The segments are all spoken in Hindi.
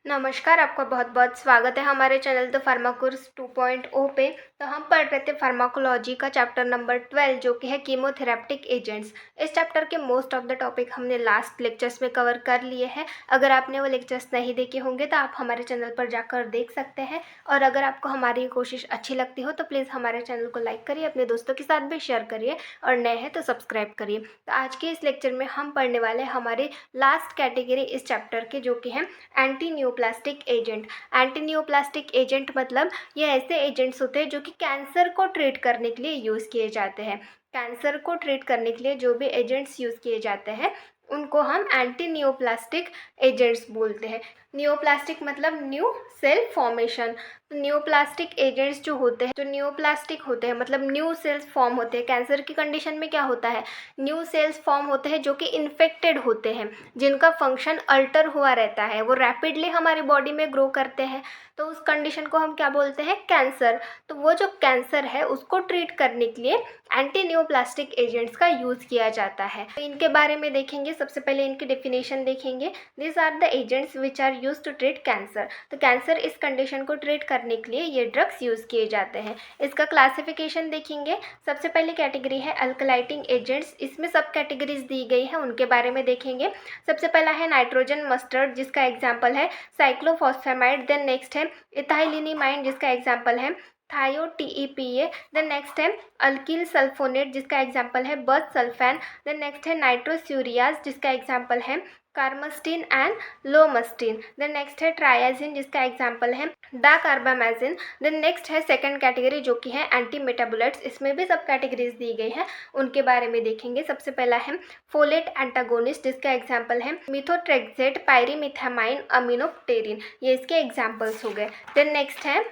नमस्कार, आपका बहुत-बहुत स्वागत है हमारे चैनल द फार्माकोर्स 2.0 पे। तो हम पढ़ रहे थे फार्माकोलॉजी का चैप्टर नंबर 12 जो कि है कीमोथेरेप्टिक एजेंट्स। इस चैप्टर के मोस्ट ऑफ द टॉपिक हमने लास्ट लेक्चर्स में कवर कर लिए हैं। अगर आपने वो लेक्चर्स नहीं देखे होंगे तो आप हमारे चैनल पर जाकर देख सकते हैं। और अगर आपको हमारी ये कोशिश अच्छी लगती हो तो प्लीज़ हमारे चैनल को लाइक करिए, अपने दोस्तों के साथ भी शेयर करिए और नए हैं तो सब्सक्राइब करिए। तो आज के इस लेक्चर में हम पढ़ने वाले हैं हमारे लास्ट कैटेगरी इस चैप्टर के, जो कि है anti neoplastic agent. Anti neoplastic agent मतलब ये ऐसे एजेंट्स होते हैं जो कि कैंसर को ट्रीट करने के लिए यूज़ किए जाते हैं। कैंसर को ट्रीट करने के लिए जो भी एजेंट्स यूज़ किए जाते हैं उनको हम एंटी न्यूप्लास्टिक एजेंट्स बोलते हैं। न्यूप्लास्टिक मतलब new cell formation. Neoplastic agents जो होते हैं, जो न्यूप्लास्टिक होते हैं मतलब न्यू सेल्स फॉर्म होते हैं। कैंसर की कंडीशन में क्या होता है, न्यू सेल्स फॉर्म होते हैं जो कि इन्फेक्टेड होते हैं, जिनका फंक्शन अल्टर हुआ रहता है, वो रैपिडली हमारी बॉडी में ग्रो करते हैं। तो उस कंडीशन को हम क्या बोलते हैं, कैंसर। तो वो जो कैंसर है उसको ट्रीट करने के लिए एंटी न्यूप्लास्टिक एजेंट्स का यूज़ किया जाता है। तो इनके बारे में देखेंगे। सबसे पहले इनकी डेफिनेशन देखेंगे। This are the agents which are use to treat cancer. तो कैंसर इस कंडीशन को ट्रीट करने के लिए ये ड्रग्स यूज़ किए जाते हैं। इसका क्लासिफिकेशन देखेंगे। सबसे पहले कैटेगरी है अल्कलाइटिंग एजेंट्स। इसमें सब कैटेगरीज दी गई है, उनके बारे में देखेंगे। सबसे पहला है नाइट्रोजन मस्टर्ड, जिसका एग्जाम्पल है साइक्लोफॉस्फेमाइड। देन नेक्स्ट है इथाइलिनिमाइड, जिसका एग्जाम्पल है थायोटीईपीए। देन नेक्स्ट है अल्किल सल्फोनेट, जिसका एग्जाम्पल है बस सल्फैन। देन नेक्स्ट है नाइट्रोस्यूरियाज, जिसका एग्जाम्पल है कार्मस्टीन एंड लोमस्टीन। देन नेक्स्ट है ट्रायाजिन, जिसका एग्जाम्पल है डाकार्बामेजिन। देन नेक्स्ट है सेकंड कैटेगरी जो कि है एंटी मेटाबोलाइट्स। इसमें भी सब कैटेगरीज दी गई है, उनके बारे में देखेंगे। सबसे पहला है फोलेट एंटागोनिस्ट, जिसका एग्जाम्पल है मिथोट्रेक्सेट, पायरीमिथामाइन, अमीनोप्टेरिन। ये इसके एग्जाम्पल्स हो गए। देन नेक्स्ट है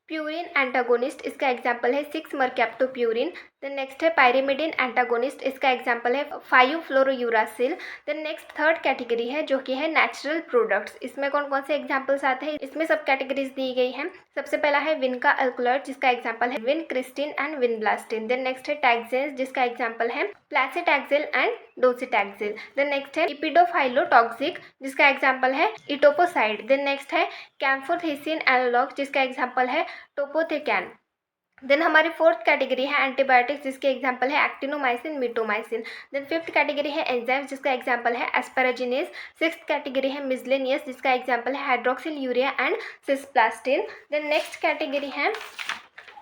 प्यूरिन एंटागोनिस्ट, इसका एग्जाम्पल है 6-मरकैप्टोप्यूरिन। देन नेक्स्ट है पायरिमिडिन एंटागोनिस्ट, इसका एग्जाम्पल है 5-फ्लोरोयूरासिल। देन नेक्स्ट थर्ड कैटेगरी है जो कि है नेचुरल प्रोडक्ट्स। इसमें कौन कौन से एग्जाम्पल्स आते हैं, इसमें सब कैटेगरीज दी गई हैं। सबसे पहला है विनका अल्कोलॉइड, जिसका एग्जाम्पल है vincristine and vinblastine. Then next है टैक्सेंस, जिसका एग्जाम्पल है paclitaxel and docetaxel. Then next है इपिडोफाइलोटॉक्सिक, जिसका एग्जाम्पल है इटोपोसाइड। देन नेक्स्ट है कैम्फोथेसिन एनालॉग, जिसका एग्जाम्पल है टोपोथेकैन। देन हमारी फोर्थ कैटेगरी है एंटीबायोटिक्स, जिसके एग्जाम्पल है actinomycin, mitomycin. Then fifth category है एंजाइम्स, जिसका एग्जाम्पल है एस्पेराजिनेज। सिक्स्थ कैटेगरी है मिसलेनियस, जिसका एग्जाम्पल है hydroxyl urea and cisplatin. Then next category है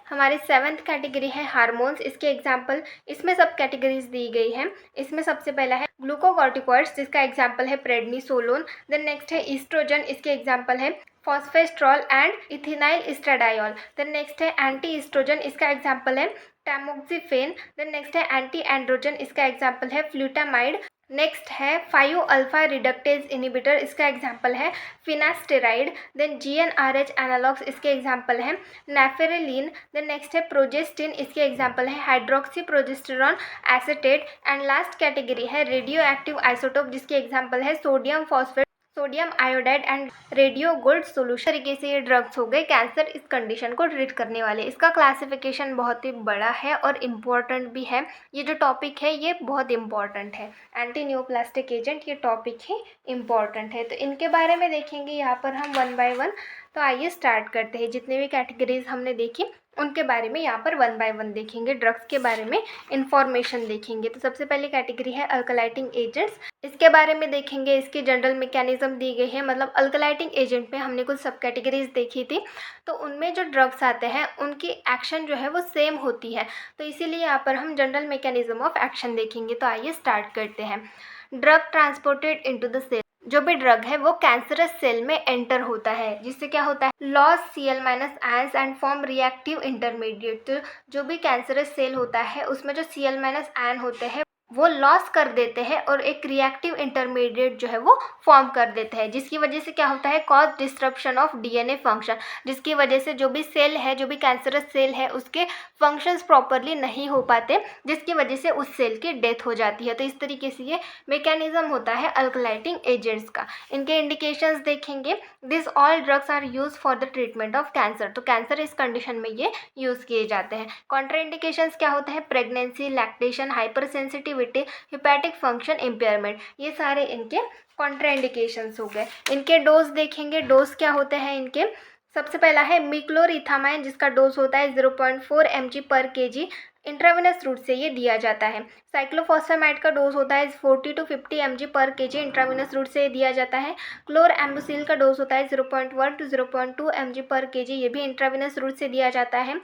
हमारी सेवन्थ कैटेगरी है हार्मोन्स। इसके एग्जाम्पल, इसमें सब कैटेगरीज दी गई है। इसमें सबसे पहला है ग्लूकोकॉर्टिकॉइड्स, जिसका एग्जाम्पल है प्रेडनिसोलोन। देन नेक्स्ट है ईस्ट्रोजन, इसके एग्जाम्पल है fosfestrol and ethinyl estradiol. Then next है एंटी ईस्ट्रोजन, इसका एग्जाम्पल है टैमोक्सिफेन। देन नेक्स्ट है एंटी एंड्रोजन, इसका एग्जाम्पल है फ्लूटामाइड। नेक्स्ट है 5-अल्फा रिडक्टेज इनिबिटर, इसका एग्जाम्पल है फिनास्टेराइड। देन GnRH एनालॉग्स, इसके एग्जाम्पल है नेफेरेलिन। देन नेक्स्ट है प्रोजेस्टिन, इसके एग्जाम्पल है hydroxy progesterone acetate. And last category है रेडियो एक्टिव आइसोटोप, जिसके एग्जाम्पल है sodium phosphate, sodium iodide and radio gold solution. तरीके से ये ड्रग्स हो गए कैंसर इस कंडीशन को ट्रीट करने वाले। इसका क्लासिफिकेशन बहुत ही बड़ा है और इम्पॉर्टेंट भी है। ये जो टॉपिक है ये बहुत इम्पॉर्टेंट है। एंटी न्यूप्लास्टिक एजेंट ये टॉपिक ही इम्पॉर्टेंट है। तो इनके बारे में देखेंगे यहाँ पर हम वन बाय वन। तो आइए स्टार्ट करते हैं। जितने भी कैटेगरीज हमने देखी उनके बारे में यहाँ पर वन बाय वन देखेंगे। ड्रग्स के बारे में इंफॉर्मेशन देखेंगे। तो सबसे पहले कैटेगरी है अल्कलाइटिंग एजेंट्स। इसके बारे में देखेंगे। इसकी जनरल मैकेनिज्म दी गई है, मतलब अल्कलाइटिंग एजेंट में हमने कुछ सब कैटेगरीज देखी थी। तो उनमें जो ड्रग्स आते हैं उनकी एक्शन जो है वो सेम होती है। तो इसीलिए यहाँ पर हम जनरल मैकेनिज्म ऑफ एक्शन देखेंगे। तो आइए स्टार्ट करते हैं। Drug transported into the cell. जो भी ड्रग है वो कैंसरस सेल में एंटर होता है, जिससे क्या होता है loss Cl- ions and form reactive intermediate. तो जो भी कैंसरस सेल होता है उसमें जो Cl- आयन होते हैं वो लॉस कर देते हैं और एक रिएक्टिव इंटरमीडिएट जो है वो फॉर्म कर देते हैं, जिसकी वजह से क्या होता है cause disruption of DNA function, जिसकी वजह से जो भी सेल है, जो भी कैंसरस सेल है उसके फंक्शंस प्रॉपरली नहीं हो पाते, जिसकी वजह से उस सेल की डेथ हो जाती है। तो इस तरीके से ये मैकेनिज्म होता है अल्कलाइटिंग एजेंट्स का। इनके इंडिकेशंस देखेंगे। This all drugs are use for the treatment of cancer. तो कैंसर इस कंडीशन में ये यूज़ किए जाते हैं। कॉन्ट्राइंडिकेशंस क्या होता है, pregnancy, lactation, hyper sensitivity, sensitivity, hepatic function impairment, ये सारे इनके कॉन्ट्राइंडिकेशंस हो गए। इनके डोज देखेंगे, डोज क्या होते हैं इनके। सबसे पहला है मिक्लोरिथामाइन, जिसका डोज होता है 0.4 mg/kg, इंट्रावेनस रूट से ये दिया जाता है। साइक्लोफॉस्फेमाइड का डोज होता है 40 to 50 mg/kg, इंट्रावेनस रूट से दिया जाता है। क्लोरएम्बुसिल का डोज होता है 0.1 to 0.2 mg/kg, ये भी इंट्रावेनस रूट से दिया जाता है।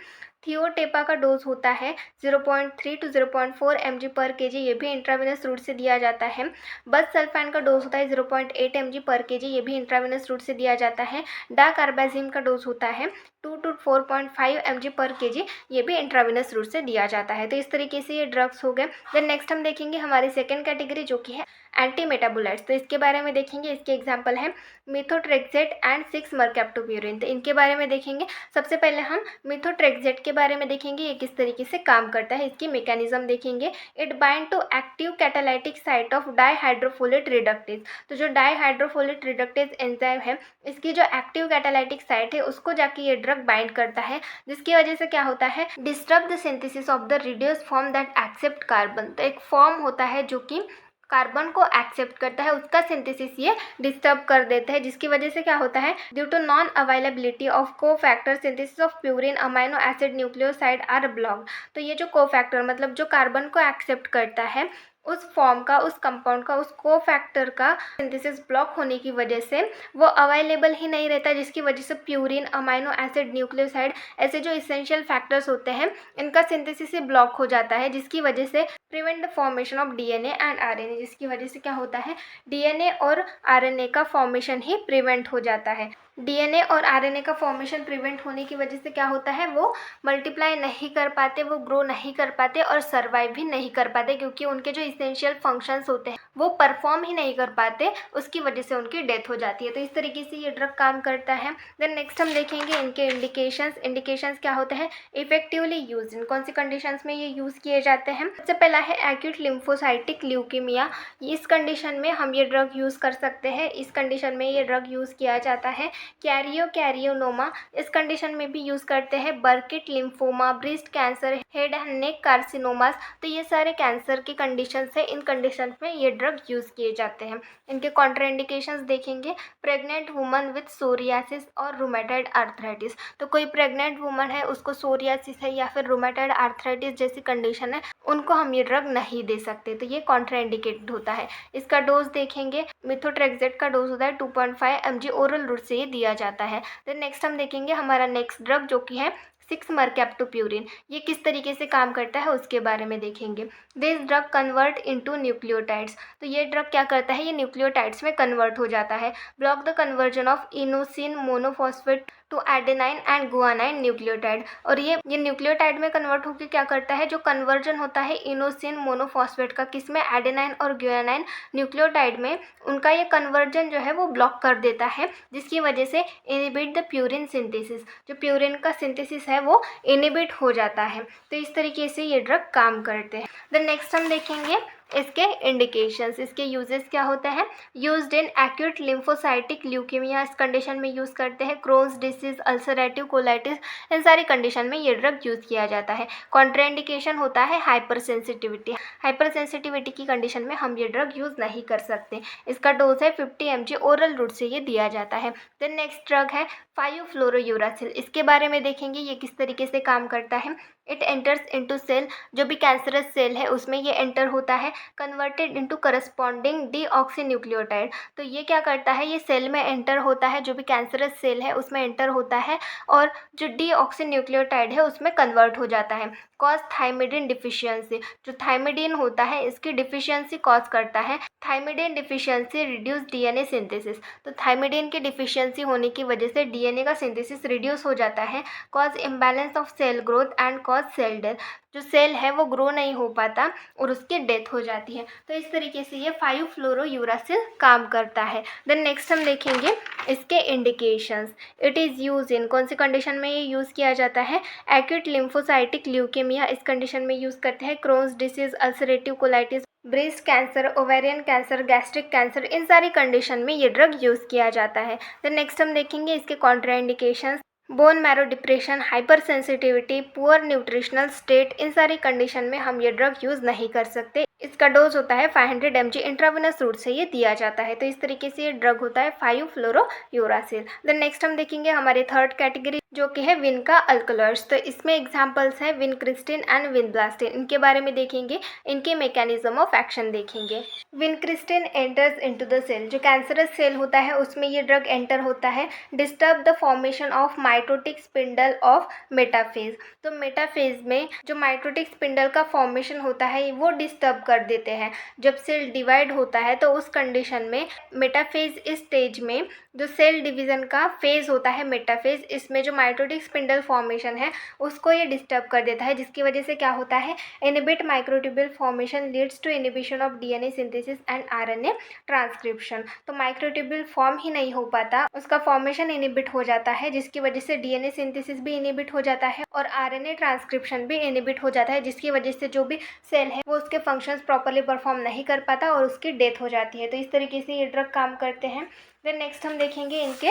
थियोटेपा का डोज होता है 0.3 to 0.4 mg/kg, ये भी इंट्रावेनस रूट से दिया जाता है। बसल्फान का डोज होता है 0.8 mg/kg, ये भी इंट्रावेनस रूट से दिया जाता है। डाकार्बाजिम का डोज होता है 2 to 4.5 mg/kg, ये भी इंट्रावेनस रूट से दिया जाता है। तो इस तरीके से ये ड्रग्स हो गए। देन नेक्स्ट हम देखेंगे हमारी सेकेंड कैटेगरी, जो कि है एंटी मेटाबोलाइट्स। तो इसके बारे में देखेंगे, इसके एग्जाम्पल हैं मिथोट्रेक्सेट एंड 6-मरकैप्टोप्यूरिन। तो इनके बारे में देखेंगे। सबसे पहले हम मिथोट्रेक्सेट के बारे में देखेंगे, ये किस तरीके से काम करता है, इसकी मैकेनिज्म देखेंगे। It bind to active catalytic site of dihydrofolate reductase. तो जो डाईहाइड्रोफोलेट रिडक्टेज एंजाइम है, इसकी जो एक्टिव कैटालाइटिक साइट है उसको जाके ये ड्रग बाइंड करता है, जिसकी वजह से क्या होता है, disturb the synthesis of the reduce form that accept carbon. तो एक फॉर्म होता है जो कि कार्बन को एक्सेप्ट करता है, उसका सिंथेसिस ये डिस्टर्ब कर देता है, जिसकी वजह से क्या होता है, due to non availability of cofactor synthesis of purine amino acid nucleoside are blocked. तो ये जो कोफैक्टर मतलब जो कार्बन को एक्सेप्ट करता है, उस फॉर्म का, उस कंपाउंड का, उस कोफैक्टर का सिंथेसिस ब्लॉक होने की वजह से वो अवेलेबल ही नहीं रहता, जिसकी वजह से प्यूरिन अमाइनो एसिड न्यूक्लियोसाइड ऐसे जो इसेंशियल फैक्टर्स होते हैं, इनका सिंथेसिस ही ब्लॉक हो जाता है, जिसकी वजह से prevent the formation of DNA and RNA, जिसकी वजह से क्या होता है, डीएनए और आरएनए का फॉर्मेशन ही प्रिवेंट हो जाता है। डीएनए और आरएनए का फॉर्मेशन प्रिवेंट होने की वजह से क्या होता है, वो मल्टीप्लाई नहीं कर पाते, वो ग्रो नहीं कर पाते और सर्वाइव भी नहीं कर पाते, क्योंकि उनके जो इसेंशियल फंक्शंस होते हैं वो परफॉर्म ही नहीं कर पाते, उसकी वजह से उनकी डेथ हो जाती है। तो इस तरीके से ये ड्रग काम करता है। देन नेक्स्ट हम देखेंगे इनके इंडिकेशंस क्या होते हैं। इफेक्टिवली यूज इन कौन सी कंडीशंस में ये यूज़ किए जाते हैं। सबसे पहला है एक्यूट लिम्फोसाइटिक ल्यूकीमिया। इस कंडीशन में हम ये ड्रग यूज़ कर सकते हैं, इस कंडीशन में ये ड्रग यूज़ किया जाता है। कैरियोनोमा, इस कंडीशन में भी यूज़ करते हैं। बर्किट lymphoma, breast cancer, head and neck carcinomas, तो ये सारे कैंसर के कंडीशंस है, इन कंडीशंस में ये ड्रग यूज़ किए जाते हैं। इनके कॉन्ट्राइंडिकेशंस देखेंगे। प्रेग्नेंट वुमन विथ सोरियासिस और रूमेटॉइड आर्थराइटिस। तो कोई प्रेग्नेंट वुमन है, उसको सोरियासिस है या फिर रूमेटॉइड आर्थराइटिस जैसी कंडीशन है, उनको हम ये ड्रग नहीं दे सकते, तो ये कॉन्ट्राइंडिकेटेड होता है। इसका डोज देखेंगे। मिथोट्रेक्सेट का डोज होता है 2.5 mg, ओरल रूट से ये दिया जाता है। देन नेक्स्ट हम देखेंगे हमारा नेक्स्ट ड्रग, जो कि है 6-मरकैप्टोप्यूरिन। ये किस तरीके से काम करता है उसके बारे में देखेंगे। This drug convert into nucleotides. तो ये ड्रग क्या करता है, ये न्यूक्लियोटाइड्स में कन्वर्ट हो जाता है। Block the conversion of inosine monophosphate to adenine and guanine nucleotide. और ये न्यूक्लियोटाइड में कन्वर्ट होकर क्या करता है, जो कन्वर्जन होता है इनोसिन मोनोफॉस्फेट का, किसमें, एडेनाइन और गुआनाइन न्यूक्लियोटाइड में, उनका ये कन्वर्जन जो है वो ब्लॉक कर देता है, जिसकी वजह से इनिबिट द प्यूरिन सिंथेसिस, जो प्यूरिन का सिंथेसिस है वो इनिबिट हो जाता है। तो इस तरीके से ये ड्रग काम करते हैं। देन नेक्स्ट हम देखेंगे इसके इंडिकेशंस, इसके यूजेस क्या होते हैं। Used in acute lymphocytic leukaemia, इस कंडीशन में यूज़ करते हैं। क्रोन्स डिसीज, अल्सरेटिव कोलाइटिस, इन सारी कंडीशन में ये ड्रग यूज़ किया जाता है। कॉन्ट्राइंडिकेशन होता है हाइपर सेंसिटिविटी। हाइपर सेंसिटिविटी की कंडीशन में हम ये ड्रग यूज़ नहीं कर सकते। इसका डोज है 50 mg, ओरल रूट से ये दिया जाता है। देन नेक्स्ट ड्रग है 5-फ्लोरोयूरासिल। इसके बारे में देखेंगे ये किस तरीके से काम करता है। इट एंटर्स इनटू सेल, जो भी कैंसरस सेल है उसमें ये एंटर होता है। Converted into corresponding deoxynucleotide. तो ये क्या करता है, ये सेल में एंटर होता है, जो भी कैंसरस सेल है उसमें एंटर होता है, और जो डीऑक्सीन्यूक्लियोटाइड है उसमें कन्वर्ट हो जाता है। कॉज थाइमिडिन डिफिशियंसी, जो थाइमिडिन होता है इसकी डिफिशियंसी कॉज करता है। थाइमिडिन डिफिशियंसी रिड्यूस डीएनए सिंथेसिस। तो थाइमिडिन की डिफिशियंसी होने की वजह से डीएनए का सिंथेसिस रिड्यूस हो जाता है। Cause imbalance of cell growth and cause cell death, जो सेल है वो ग्रो नहीं हो पाता और उसकी डेथ हो जाती है। तो इस तरीके से ये 5-फ्लोरोयूरासिल काम करता है। देन नेक्स्ट हम देखेंगे इसके indications. It is use in कौन सी कंडीशन में ये यूज़ किया जाता है। एक्यूट लिम्फोसाइटिक ल्यूकेमिया, इस कंडीशन में यूज़ करते हैं। Crohn's disease, ulcerative colitis, breast cancer, ovarian cancer, gastric cancer, इन सारी कंडीशन में ये ड्रग यूज़ किया जाता है। देन नेक्स्ट हम देखेंगे इसके contraindications. Bone marrow depression, hyper sensitivity, poor nutritional state, इन सारी कंडीशन में हम ये ड्रग यूज़ नहीं कर सकते। इसका डोज होता है 500 mg इंट्रावेनस रूट से ये दिया जाता है। तो इस तरीके से ये ड्रग होता है 5-फ्लोरोयूरासिल। देन नेक्स्ट हम देखेंगे हमारी थर्ड कैटेगरी जो कि है विनका अल्कलर्स। तो इसमें एग्जांपल्स हैं विनक्रिस्टिन एंड विनब्लास्टिन। इनके बारे में देखेंगे, इनके मैकेनिज्म ऑफ एक्शन देखेंगे। Vincristine enters into the cell, जो कैंसरस सेल होता है उसमें ये ड्रग एंटर होता है, disturb the formation of mitotic spindle of metaphase. तो मेटाफेज में जो माइटोटिक स्पिंडल का फॉर्मेशन होता है वो डिस्टर्ब कर देते हैं। जब सेल डिवाइड होता है तो उस कंडीशन में मेटाफेज इस स्टेज में जो सेल डिवीजन का फेज होता है मेटाफेज, इसमें जो माइटोटिक स्पिंडल फॉर्मेशन है उसको ये डिस्टर्ब कर देता है, जिसकी वजह से क्या होता है, inhibit microtubule formation leads to inhibition of DNA synthesis and RNA transcription. तो माइक्रोट्यूब्यूल फॉर्म ही नहीं हो पाता, उसका फॉर्मेशन इनिबिट हो जाता है, जिसकी वजह से डीएनए सिंथेसिस भी इनिबिट हो जाता है और आरएनए ट्रांसक्रिप्शन भी इनिबिट हो जाता है, जिसकी वजह से जो भी सेल है वो उसके फंक्शंस प्रॉपर्ली परफॉर्म नहीं कर पाता और उसकी डेथ हो जाती है। तो इस तरीके से ये ड्रग काम करते हैं। फिर नेक्स्ट हम देखेंगे इनके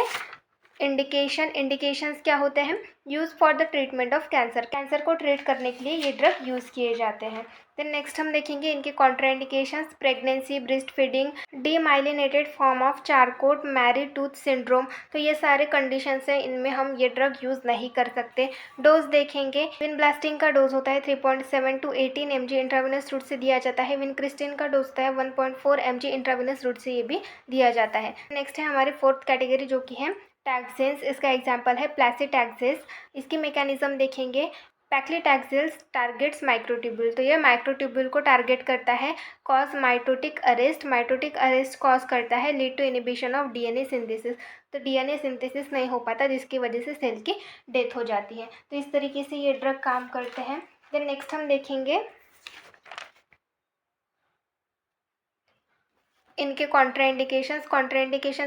इंडिकेशंस क्या होते हैं। Use for the treatment of cancer, cancer को ट्रीट करने के लिए ये ड्रग यूज़ किए जाते हैं। देन नेक्स्ट हम देखेंगे इनके contraindications, pregnancy, breast feeding, demyelinated form of Charcot, Marie Tooth syndrome. तो ये सारे कंडीशंस हैं, इनमें हम ये ड्रग यूज़ नहीं कर सकते। डोज देखेंगे, विनब्लास्टिन का डोज होता है 3.7 to 18 mg इंट्रावेनस रूट से दिया जाता है। विनक्रिस्टिन का डोज होता है 1.4 mg इंट्रावेनस रूट से ये भी दिया जाता है। नेक्स्ट है हमारी फोर्थ कैटेगरी जो कि है टैक्सेंस। इसका एग्जाम्पल है प्लासीटैक्सेस। इसकी मैकेनिज्म देखेंगे, पैक्लीटैक्सेल्स टारगेट्स माइक्रोट्यूब्यूल। तो ये माइक्रोट्यूब्यूल को टारगेट करता है, कॉज माइटोटिक अरेस्ट कॉज करता है, lead to inhibition of DNA synthesis. तो डीएनए सिंथेसिस नहीं हो पाता, जिसकी वजह से सेल की डेथ हो जाती है। तो इस तरीके से ये ड्रग काम करते हैं। देन नेक्स्ट हम देखेंगे इनके कॉन्ट्राइंडिकेशंस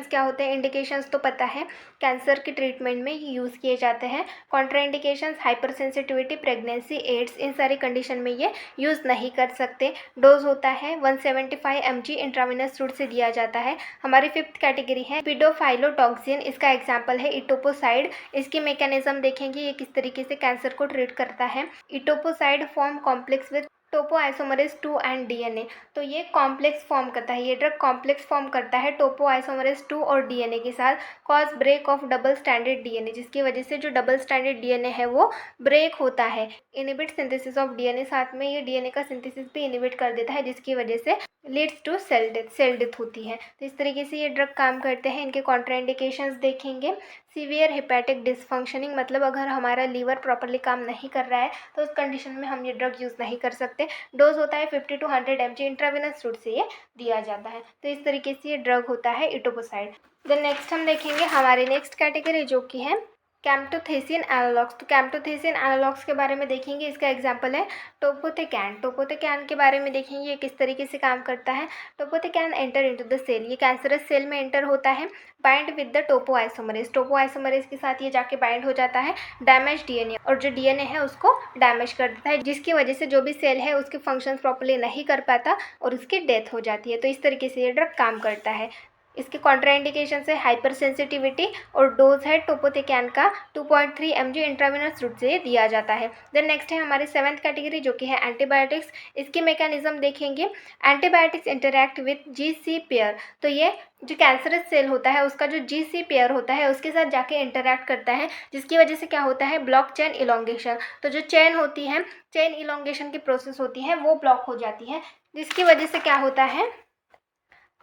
क्या होते हैं। इंडिकेशंस तो पता है, कैंसर के ट्रीटमेंट में ये यूज़ किए जाते हैं। Contraindications hyper sensitivity, pregnancy, AIDS, इन सारी कंडीशन में ये यूज़ नहीं कर सकते। डोज होता है 175 mg इंट्रावेनस रूट से दिया जाता है। हमारी फिफ्थ कैटेगरी है पिडोफाइलोटॉक्सिन। इसका एग्जाम्पल है इटोपोसाइड। इसकी मैकेनिज्म देखेंगे, ये किस तरीके से कैंसर को ट्रीट करता है। Etoposide form complex with topoisomerase 2 and DNA. तो ये कॉम्प्लेक्स फॉर्म करता है, ये ड्रग कॉम्प्लेक्स फॉर्म करता है टोपोआइसोमरेज 2 और डीएनए के साथ, cause break of double standard DNA, जिसकी वजह से जो डबल स्टैंडर्ड डीएनए है वो ब्रेक होता है। इनिबिट सिंथेसिस ऑफ डीएनए, साथ में ये डीएनए का सिंथेसिस भी इनिबिट कर देता है, जिसकी वजह से लीड्स टू सेल डेथ होती है। तो इस तरीके से ये ड्रग काम करते हैं। इनके कॉन्ट्राइंडिकेशंस देखेंगे, सीवियर हेपेटिक डिसफंक्शनिंग, मतलब अगर हमारा लीवर प्रॉपरली काम नहीं कर रहा है तो उस कंडीशन में हम ये ड्रग यूज़ नहीं कर सकते। डोज होता है 50 to 100 mg इंट्रावेनस रूट से ये दिया जाता है। तो इस तरीके से ये ड्रग होता है इटोपोसाइड। देन नेक्स्ट हम देखेंगे हमारी नेक्स्ट कैटेगरी जो कि है कैम्प्टोथेसिन एनालॉग्स। तो कैम्प्टोथेसिन एनालॉग्स के बारे में देखेंगे। इसका एग्जाम्पल है टोपोथेकैन। टोपोथेकैन के बारे में देखेंगे, ये किस तरीके से काम करता है। टोपोथेकैन एंटर इनटू द सेल, ये कैंसरस सेल में एंटर होता है, bind with the topoisomerase. Topoisomerase के साथ ये जाके बाइंड हो जाता है डैमेज डीएनए, और जो डीएनए है उसको डैमेज कर देता है, जिसकी वजह से जो भी सेल है उसके फंक्शंस प्रॉपर्ली नहीं कर पाता और उसकी डेथ हो जाती है। तो इस तरीके से ये ड्रग काम करता है। इसके कॉन्ट्राइंडिकेशन है हाइपर सेंसिटिविटी, और डोज है टोपोथेकैन का 2.3 mg इंट्रावेनस रूट से दिया जाता है। देन नेक्स्ट है हमारी सेवंथ कैटेगरी जो कि है एंटीबायोटिक्स। इसकी मैकेनिज्म देखेंगे, antibiotics interact with GC pair. तो ये जो कैंसरस सेल होता है उसका जो जीसी पेयर होता है उसके साथ जाके इंटरैक्ट करता है, जिसकी वजह से क्या होता है, ब्लॉक चेन इलोंगेशन। तो जो चेन होती है, चेन इलोंगेशन की प्रोसेस होती है वो ब्लॉक हो जाती है, जिसकी वजह से क्या होता है,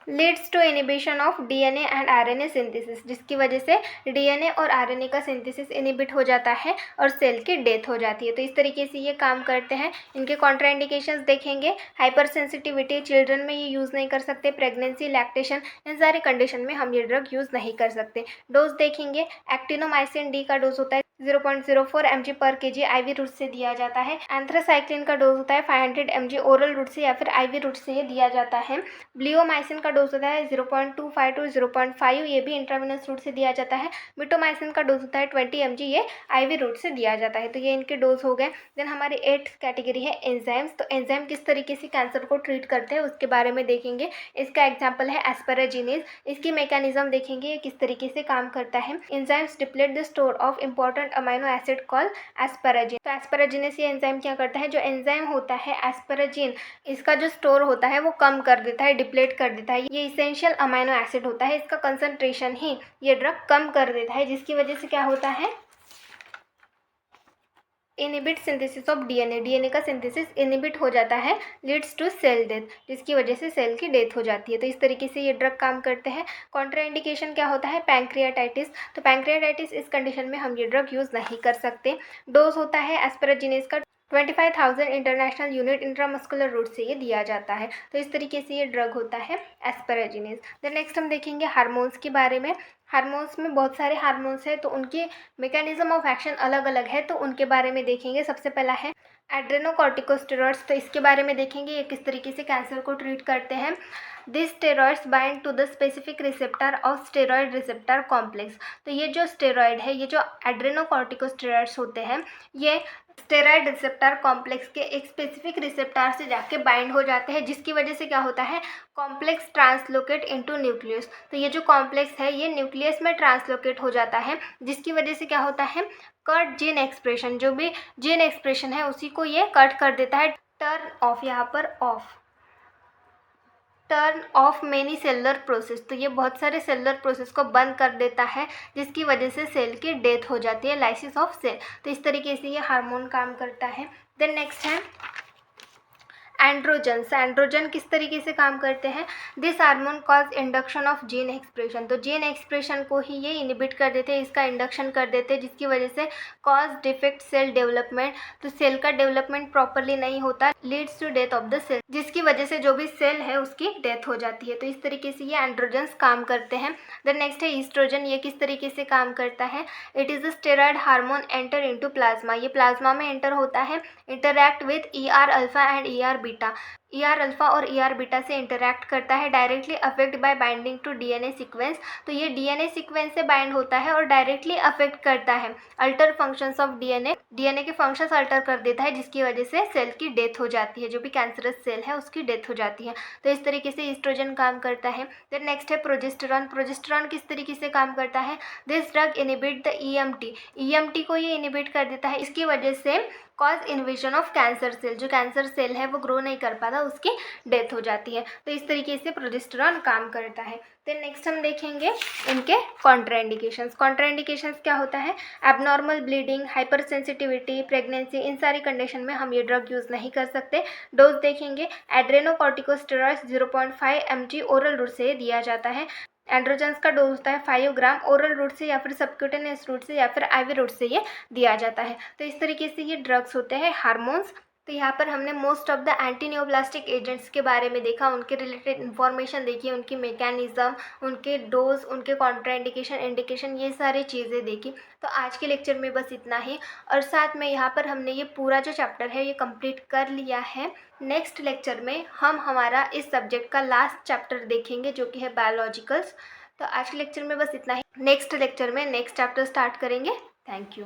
leads to inhibition of DNA and RNA synthesis, जिसकी वजह से डीएनए और आरएनए का सिंथेसिस इनिबिट हो जाता है और सेल की डेथ हो जाती है। तो इस तरीके से ये काम करते हैं। इनके कॉन्ट्राइंडिकेशंस देखेंगे, हाइपर सेंसिटिविटी, चिल्ड्रन में ये यूज़ नहीं कर सकते, प्रेगनेंसी, लैक्टेशन, इन सारे कंडीशन में हम ये ड्रग यूज़ नहीं कर सकते। डोज देखेंगे, एक्टिनोमाइसिन डी का डोज होता है 0.04 mg पर kg आईवी रूट से दिया जाता है। एंथ्रासाइक्लिन का डोज होता है 500 mg ओरल रूट से या फिर आईवी रूट से ये दिया जाता है। ब्लियोमाइसिन का डोज होता है 0.25 to 0.5, ये भी इंट्रावेनस रूट से दिया जाता है। मिटोमाइसिन का डोज होता है 20 mg, ये आईवी रूट से दिया जाता है। तो ये इनके डोज हो गए। देन हमारी 8th कैटेगरी है एंजाइम्स। तो एंजाइम किस तरीके से कैंसर को ट्रीट करते हैं उसके बारे में देखेंगे। इसका एग्जाम्पल है एस्पेराजिनेज। इसकी मैकेनिज्म देखेंगे, ये किस तरीके से काम करता है। Enzymes deplete the store of important different amino acid call एस्पेराजिन। तो एस्पेराजिनेस ये एंजाइम क्या करता है, जो एंजाइम होता है एस्पेराजिन, इसका जो स्टोर होता है वो कम कर देता है, डिप्लेट कर देता है। ये इसेंशियल अमाइनो एसिड होता है, इसका कंसंट्रेशन ही ये ड्रग कम कर देता है, जिसकी वजह से क्या होता है, inhibit synthesis of DNA, DNA का सिंथेसिस इनिबिट हो जाता है, लीड्स टू सेल डेथ, जिसकी वजह से सेल की डेथ हो जाती है। तो इस तरीके से ये ड्रग काम करते हैं। कॉन्ट्राइंडिकेशन क्या होता है, पैंक्रियाटाइटिस। तो पैंक्रियाटाइटिस इस कंडीशन में हम ये ड्रग यूज़ नहीं कर सकते। डोज होता है एस्पेराजिनेस का 25,000 इंटरनेशनल यूनिट इंट्रामस्कुलर रूट से ये दिया जाता है। तो इस तरीके से ये ड्रग होता है एस्पेराजिनेस। देन नेक्स्ट हम देखेंगे हार्मोन्स के बारे में। हार्मोन्स में बहुत सारे हार्मोन्स हैं, तो उनके मैकेनिज्म ऑफ एक्शन अलग अलग है, तो उनके बारे में देखेंगे। सबसे पहला है एड्रेनोकॉर्टिकोस्टेरॉइड्स। तो इसके बारे में देखेंगे ये किस तरीके से कैंसर को ट्रीट करते हैं। This steroids bind to the specific receptor of steroid receptor complex. तो ये जो स्टेरॉइड है, ये जो एड्रेनोकॉर्टिकोस्टेरॉइड्स होते हैं, ये स्टेरॉइड रिसेप्टर कॉम्प्लेक्स के एक स्पेसिफिक रिसेप्टर से जाके बाइंड हो जाते हैं, जिसकी वजह से क्या होता है, कॉम्प्लेक्स ट्रांसलोकेट इनटू न्यूक्लियस। तो ये जो कॉम्प्लेक्स है ये न्यूक्लियस में ट्रांसलोकेट हो जाता है, जिसकी वजह से क्या होता है, कट जीन एक्सप्रेशन, जो भी जीन एक्सप्रेशन है उसी को ये कट कर देता है। टर्न ऑफ, यहाँ पर of, turn off many cellular process. तो ये बहुत सारे सेलुलर प्रोसेस को बंद कर देता है, जिसकी वजह से सेल की डेथ हो जाती है, लाइसिस ऑफ सेल। तो इस तरीके से ये हार्मोन काम करता है। देन नेक्स्ट है एंड्रोजन्स। एंड्रोजन किस तरीके से काम करते हैं, this hormone cause induction of gene expression. तो जीन एक्सप्रेशन को ही ये इनिबिट कर देते हैं, इसका इंडक्शन कर देते हैं, जिसकी वजह से कॉज डिफेक्ट सेल डेवलपमेंट। तो सेल का डेवलपमेंट प्रॉपरली नहीं होता, leads to death of the cell, जिसकी वजह से जो भी सेल है उसकी डेथ हो जाती है। तो इस तरीके से ये एंड्रोजन्स काम करते हैं। देन नेक्स्ट है ईस्ट्रोजन। ये किस तरीके से काम करता है, it is a steroid hormone enter into plasma. ये प्लाज्मा में एंटर होता है, interact with ER alpha and ER beta. ER alpha और ER बीटा से इंटरैक्ट करता है, directly affect by binding to DNA sequence. तो ये DNA सीक्वेंस से बाइंड होता है और डायरेक्टली अफेक्ट करता है, अल्टर फंक्शंस ऑफ DNA के फंक्शंस अल्टर कर देता है, जिसकी वजह से सेल की डेथ हो जाती है, जो भी कैंसरस सेल है उसकी डेथ हो जाती है। तो इस तरीके से ईस्ट्रोजन काम करता है। देन नेक्स्ट है प्रोजेस्टेरॉन। प्रोजेस्टेरॉन किस तरीके से काम करता है, this drug inhibit the EMT को ये इनिबिट कर देता है, इसकी वजह से cause invasion of cancer cell, जो कैंसर सेल है वो ग्रो नहीं कर पाता, उसकी डेथ हो जाती है। तो इस तरीके से प्रोजेस्टेरॉन काम करता है। तो नेक्स्ट हम देखेंगे इनके कॉन्ट्राइंडिकेशंस। कॉन्ट्राइंडिकेशंस क्या होता है, abnormal bleeding, hyper sensitivity, pregnancy, इन सारी कंडीशन में हम ये ड्रग यूज़ नहीं कर सकते। डोज देखेंगे, एड्रेनोकॉर्टिकोस्टेरॉइड्स 0.5 mg ओरल रूट से दिया जाता है। एंड्रोजन्स का डोज होता है 5 ग्राम, ओरल रूट से या फिर सबक्यूटेनियस रूट से या फिर IV रूट से ये दिया जाता है। तो इस तरीके से ये ड्रग्स होते हैं हार्मोन्स। तो यहाँ पर हमने most of the anti neoplastic agents के बारे में देखा, उनके रिलेटेड इन्फॉर्मेशन देखी, उनकी मैकेनिज्म, उनके डोज, उनके कॉन्ट्राइंडिकेशन, इंडिकेशन, ये सारी चीज़ें देखी। तो आज के लेक्चर में बस इतना ही, और साथ में यहाँ पर हमने ये पूरा जो चैप्टर है ये कंप्लीट कर लिया है। नेक्स्ट लेक्चर में हम हमारा इस सब्जेक्ट का लास्ट चैप्टर देखेंगे, जो कि है बायोलॉजिकल्स। तो आज के लेक्चर में बस इतना ही, नेक्स्ट लेक्चर में नेक्स्ट चैप्टर स्टार्ट करेंगे। Thank you.